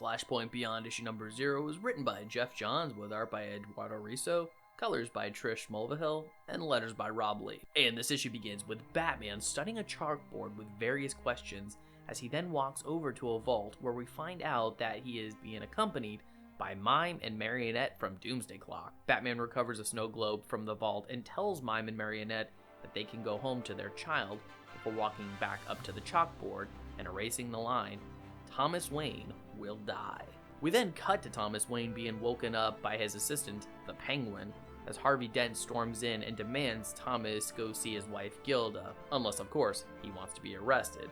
Flashpoint Beyond issue number 0 was written by Geoff Johns with art by Eduardo Risso, colors by Trish Mulvihill, and letters by Rob Lee. And this issue begins with Batman studying a chalkboard with various questions as he then walks over to a vault where we find out that he is being accompanied by Mime and Marionette from Doomsday Clock. Batman recovers a snow globe from the vault and tells Mime and Marionette that they can go home to their child before walking back up to the chalkboard and erasing the line, "Thomas Wayne will die." We then cut to Thomas Wayne being woken up by his assistant, the Penguin, as Harvey Dent storms in and demands Thomas go see his wife Gilda, unless of course he wants to be arrested.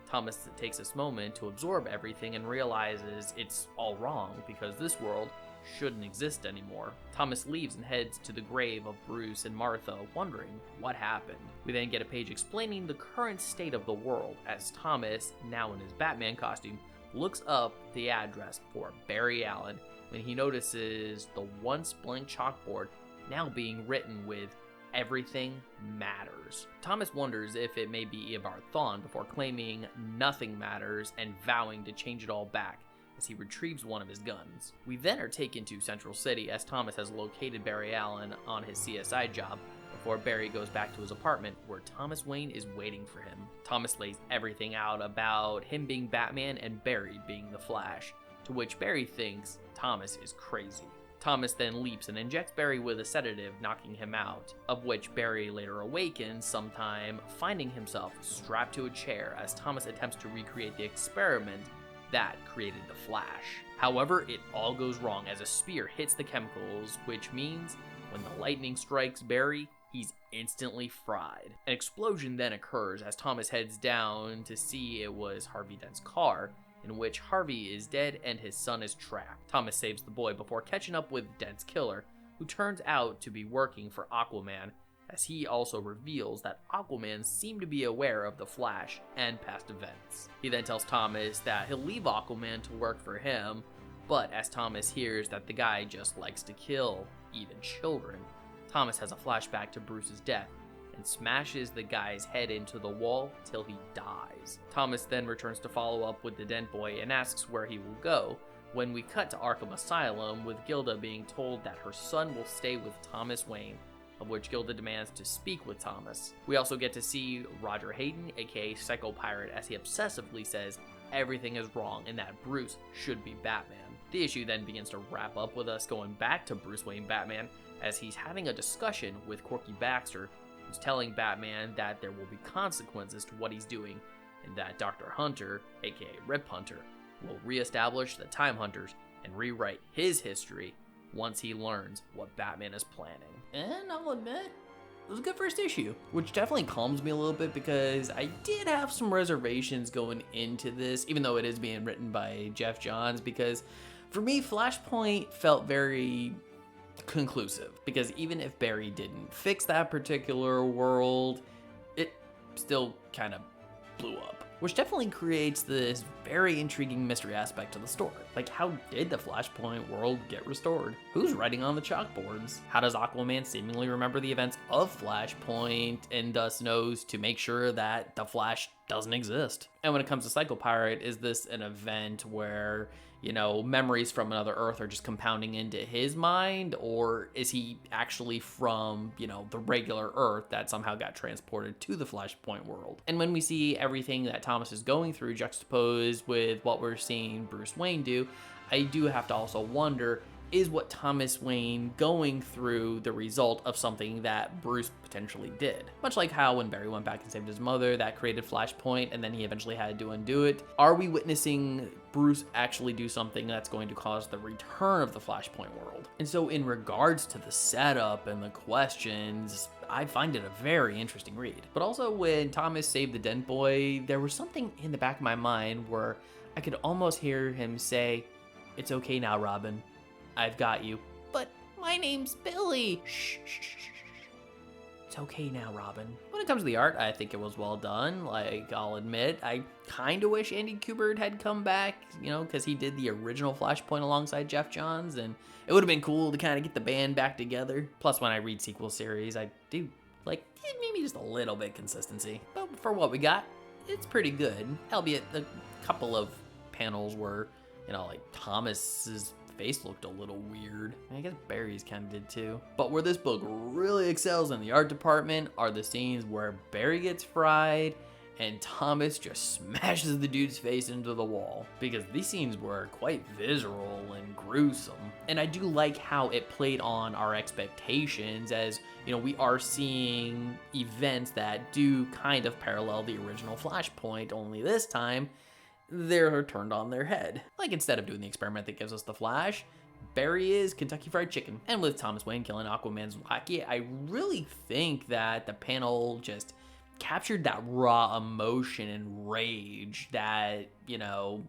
Thomas takes this moment to absorb everything and realizes it's all wrong because this world shouldn't exist anymore. Thomas leaves and heads to the grave of Bruce and Martha, wondering what happened. We then get a page explaining the current state of the world as Thomas, now in his Batman costume, looks up the address for Barry Allen when he notices the once blank chalkboard now being written with "Everything matters." Thomas wonders if it may be Eobard Thawne before claiming nothing matters and vowing to change it all back as he retrieves one of his guns. We then are taken to Central City as Thomas has located Barry Allen on his CSI job before Barry goes back to his apartment where Thomas Wayne is waiting for him. Thomas lays everything out about him being Batman and Barry being the Flash, to which Barry thinks Thomas is crazy. Thomas then leaps and injects Barry with a sedative, knocking him out, of which Barry later awakens sometime, finding himself strapped to a chair as Thomas attempts to recreate the experiment that created the Flash. However, it all goes wrong as a spear hits the chemicals, which means when the lightning strikes Barry, he's instantly fried. An explosion then occurs as Thomas heads down to see it was Harvey Dent's car, in which Harvey is dead and his son is trapped. Thomas saves the boy before catching up with Dent's killer, who turns out to be working for Aquaman, as he also reveals that Aquaman seemed to be aware of the Flash and past events. He then tells Thomas that he'll leave Aquaman to work for him, but as Thomas hears that the guy just likes to kill, even children, Thomas has a flashback to Bruce's death and smashes the guy's head into the wall till he dies. Thomas then returns to follow up with the Dent boy and asks where he will go, when we cut to Arkham Asylum with Gilda being told that her son will stay with Thomas Wayne, of which Gilda demands to speak with Thomas. We also get to see Roger Hayden, aka Psycho Pirate, as he obsessively says everything is wrong and that Bruce should be Batman. The issue then begins to wrap up with us going back to Bruce Wayne Batman as he's having a discussion with Corky Baxter, who's telling Batman that there will be consequences to what he's doing and that Dr. Hunter, aka Rip Hunter, will reestablish the Time Hunters and rewrite his history once he learns what Batman is planning. And I'll admit, it was a good first issue, which definitely calms me a little bit because I did have some reservations going into this, even though it is being written by Geoff Johns, because for me, Flashpoint felt very conclusive, because even if Barry didn't fix that particular world, it still kind of blew up, which definitely creates this very intriguing mystery aspect to the story. Like, how did the Flashpoint world get restored? Who's writing on the chalkboards? How does Aquaman seemingly remember the events of Flashpoint and thus knows to make sure that the Flash doesn't exist? And when it comes to Psycho Pirate, is this an event where, you know, memories from another Earth are just compounding into his mind, or is he actually from, you know, the regular Earth that somehow got transported to the Flashpoint world? And when we see everything that Thomas is going through juxtaposed with what we're seeing Bruce Wayne do, I do have to also wonder, is what Thomas Wayne going through the result of something that Bruce potentially did? Much like how when Barry went back and saved his mother, that created Flashpoint, and then he eventually had to undo it. Are we witnessing Bruce actually do something that's going to cause the return of the Flashpoint world? And so in regards to the setup and the questions, I find it a very interesting read. But also when Thomas saved the Dent boy, there was something in the back of my mind where I could almost hear him say, "It's okay now, Robin. I've got you." "But my name's Billy." "Shh, shh, shh, shh. It's okay now, Robin." When it comes to the art, I think it was well done. Like, I'll admit, I kind of wish Andy Kubert had come back, you know, because he did the original Flashpoint alongside Geoff Johns, and it would have been cool to kind of get the band back together. Plus, when I read sequel series, I do like maybe just a little bit consistency. But for what we got, it's pretty good, albeit a couple of panels were You know, like Thomas's face looked a little weird. I guess Barry's kind of did too. But where this book really excels in the art department are the scenes where Barry gets fried and Thomas just smashes the dude's face into the wall, because these scenes were quite visceral and gruesome. And I do like how it played on our expectations, as you know, we are seeing events that do kind of parallel the original Flashpoint, only this time they're turned on their head. Like, instead of doing the experiment that gives us the Flash, Barry is Kentucky Fried Chicken. And with Thomas Wayne killing Aquaman's lackey, I really think that the panel just captured that raw emotion and rage that, you know,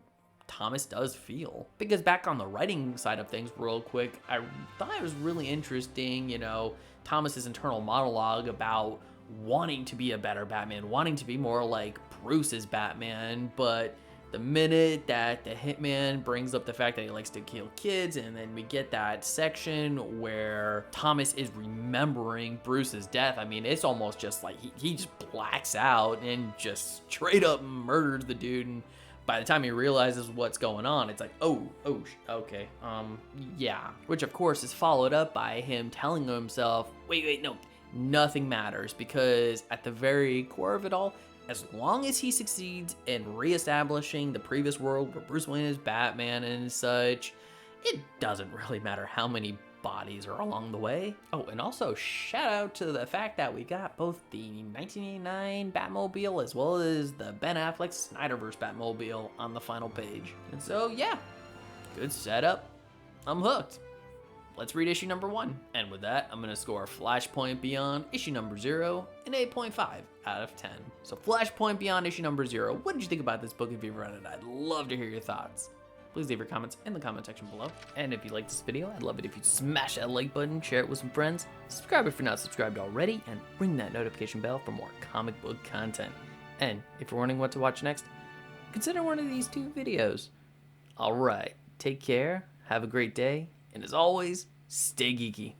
Thomas does feel. Because back on the writing side of things real quick, I thought it was really interesting, you know, Thomas's internal monologue about wanting to be a better Batman, wanting to be more like Bruce's Batman, but the minute that the hitman brings up the fact that he likes to kill kids, and then we get that section where Thomas is remembering Bruce's death, I mean, it's almost just like he just blacks out and just straight up murders the dude. And by the time he realizes what's going on, it's like, okay, yeah. Which of course is followed up by him telling himself, wait, no, nothing matters, because at the very core of it all, as long as he succeeds in reestablishing the previous world where Bruce Wayne is Batman and such, it doesn't really matter how many bodies are along the way. Oh, and also shout out to the fact that we got both the 1989 Batmobile as well as the Ben Affleck Snyderverse Batmobile on the final page. And so, yeah, good setup. I'm hooked. Let's read issue number 1. And with that, I'm going to score Flashpoint Beyond issue number 0 an 8.5 out of 10. So Flashpoint Beyond issue number 0. What did you think about this book if you've read it? I'd love to hear your thoughts. Please leave your comments in the comment section below. And if you like this video, I'd love it if you'd smash that like button, share it with some friends, subscribe if you're not subscribed already, and ring that notification bell for more comic book content. And if you're wondering what to watch next, consider one of these 2 videos. Alright, take care, have a great day, and as always, stay geeky.